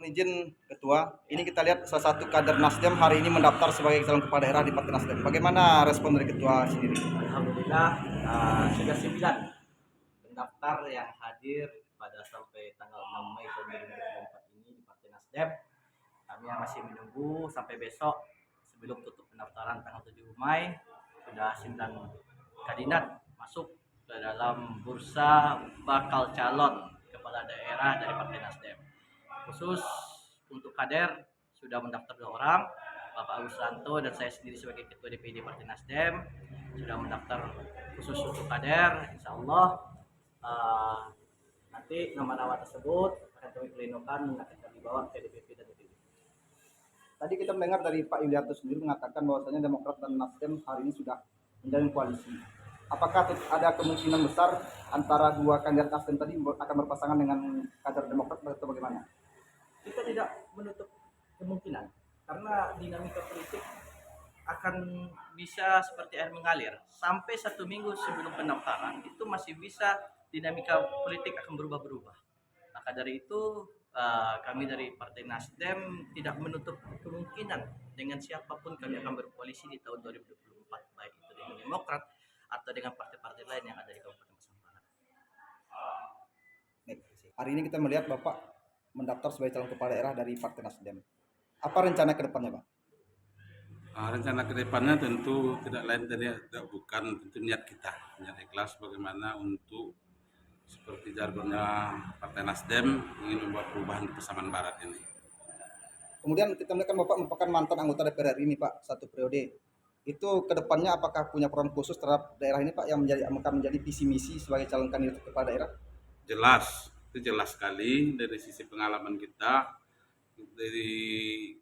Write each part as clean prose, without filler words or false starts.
Izin Ketua, ini kita lihat salah satu kader Nasdem hari ini mendaftar sebagai calon kepala daerah di Partai Nasdem. Bagaimana respon dari Ketua sendiri? Alhamdulillah sudah 9 pendaftar yang hadir pada sampai tanggal 6 Mei tahun 2024 ini di Partai Nasdem. Kami masih menunggu sampai besok sebelum tutup pendaftaran tanggal 7 Mei. Sudah 9 kandidat masuk ke dalam bursa bakal calon kepala daerah dari Partai Nasdem. Khusus untuk kader sudah mendaftar 2 orang, Bapak Agus Ranto dan saya sendiri sebagai Ketua DPD Partai Nasdem sudah mendaftar khusus untuk kader. Insya Allah nanti nama-nama tersebut akan kami plenokan dan akan kami bawa ke DPP dan DPD. Tadi kita mendengar dari Pak Yulianto sendiri mengatakan bahwasanya Demokrat dan Nasdem hari ini sudah menjalin koalisi. Apakah ada kemungkinan besar antara dua kandidat Nasdem tadi akan berpasangan dengan kader Demokrat atau bagaimana? Kita tidak menutup kemungkinan karena dinamika politik akan bisa seperti air mengalir sampai 1 minggu sebelum pendaftaran itu masih bisa dinamika politik akan berubah-berubah. Maka dari itu kami dari Partai Nasdem tidak menutup kemungkinan dengan siapapun kami akan berkoalisi di tahun 2024, baik itu dengan Demokrat atau dengan partai-partai lain yang ada di Kabupaten Pasaman Barat. Hari ini kita melihat Bapak mendaftar sebagai calon kepala daerah dari Partai Nasdem. Apa rencana ke depannya, Pak? Rencana ke depannya tentu tidak lain dari bukan tentu niat kita, niat ikhlas bagaimana untuk seperti jargonnya Partai Nasdem ingin membuat perubahan di Pasaman Barat ini. Kemudian kita melihat Bapak merupakan mantan anggota DPR RI ini Pak, 1 periode. Itu ke depannya apakah punya peran khusus terhadap daerah ini Pak yang akan menjadi visi misi sebagai calon kandidat kepala daerah? Jelas, itu jelas sekali dari sisi pengalaman kita dari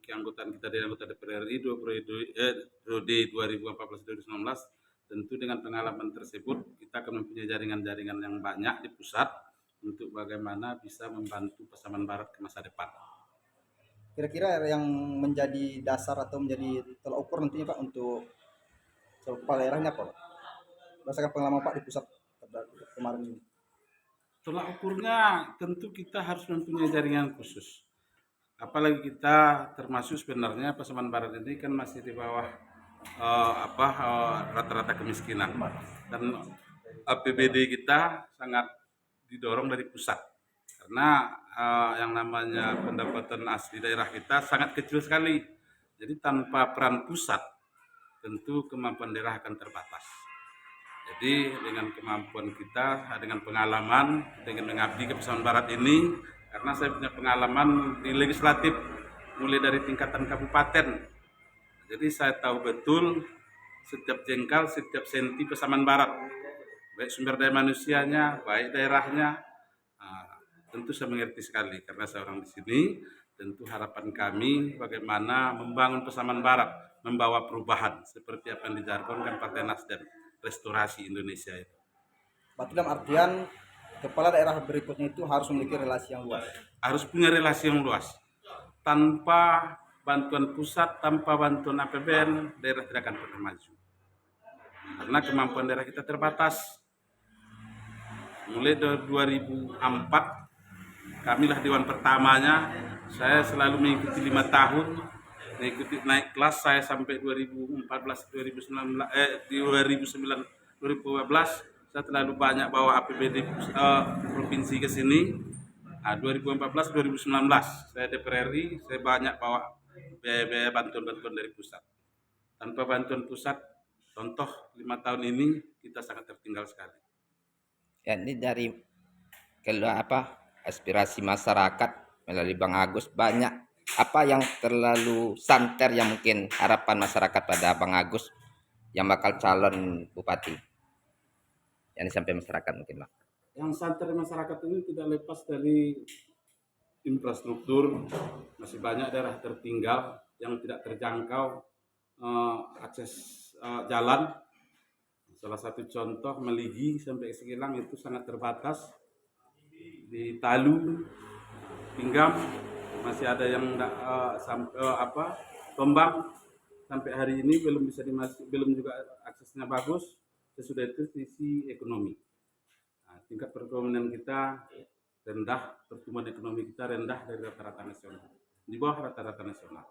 keanggotaan kita dari anggota DPR RI periode 2014-2019. Tentu dengan pengalaman tersebut kita akan mempunyai jaringan-jaringan yang banyak di pusat untuk bagaimana bisa membantu Pasaman Barat ke masa depan. Kira-kira yang menjadi dasar atau menjadi tolak ukur nantinya Pak untuk kepala daerahnya apa Pak? Berdasarkan pengalaman Pak di pusat kemarin ini. Tolak ukurnya tentu kita harus mempunyai jaringan khusus. Apalagi kita termasuk sebenarnya Pasaman Barat ini kan masih di bawah rata-rata kemiskinan dan APBD kita sangat didorong dari pusat karena yang namanya pendapatan asli daerah kita sangat kecil sekali. Jadi tanpa peran pusat tentu kemampuan daerah akan terbatas. Jadi dengan kemampuan kita, dengan pengalaman, dengan mengabdi ke Pasaman Barat ini, karena saya punya pengalaman di legislatif mulai dari tingkatan kabupaten. Jadi saya tahu betul setiap jengkal, setiap senti Pasaman Barat, baik sumber daya manusianya, baik daerahnya. Tentu saya mengerti sekali karena saya orang di sini. Tentu harapan kami bagaimana membangun Pasaman Barat, membawa perubahan seperti apa yang dijargonkan Partai Nasdem, restorasi Indonesia itu. Berarti dalam artian kepala daerah berikutnya itu harus memiliki relasi yang luas. Harus punya relasi yang luas. Tanpa bantuan pusat, tanpa bantuan APBN, daerah tidak akan pernah maju. Karena kemampuan daerah kita terbatas. Mulai dari 2004, kamilah dewan pertamanya. Saya selalu mengikuti 5 tahun, mengikuti naik kelas saya sampai 2014, 2012, saya terlalu banyak bawa APBD provinsi ke sini. 2014, 2019 saya DPR RI, saya banyak bawa biaya bantuan-bantuan dari pusat. Tanpa bantuan pusat, contoh 5 tahun ini kita sangat tertinggal sekali. Ya, ini dari aspirasi masyarakat melalui Bang Agus banyak apa yang terlalu santer yang mungkin harapan masyarakat pada Bang Agus yang bakal calon bupati yang disampaikan masyarakat mungkin Bang. Yang santer masyarakat ini tidak lepas dari infrastruktur, masih banyak daerah tertinggal yang tidak terjangkau akses jalan. Salah satu contoh Meligi sampai Segilang itu sangat terbatas. Di Talu, Pinggam masih ada yang Tombang sampai hari ini belum bisa belum juga aksesnya bagus. Sesudah itu sisi ekonomi. Tingkat perekonomian kita rendah, pertumbuhan ekonomi kita rendah dari rata-rata nasional, di bawah rata-rata nasional.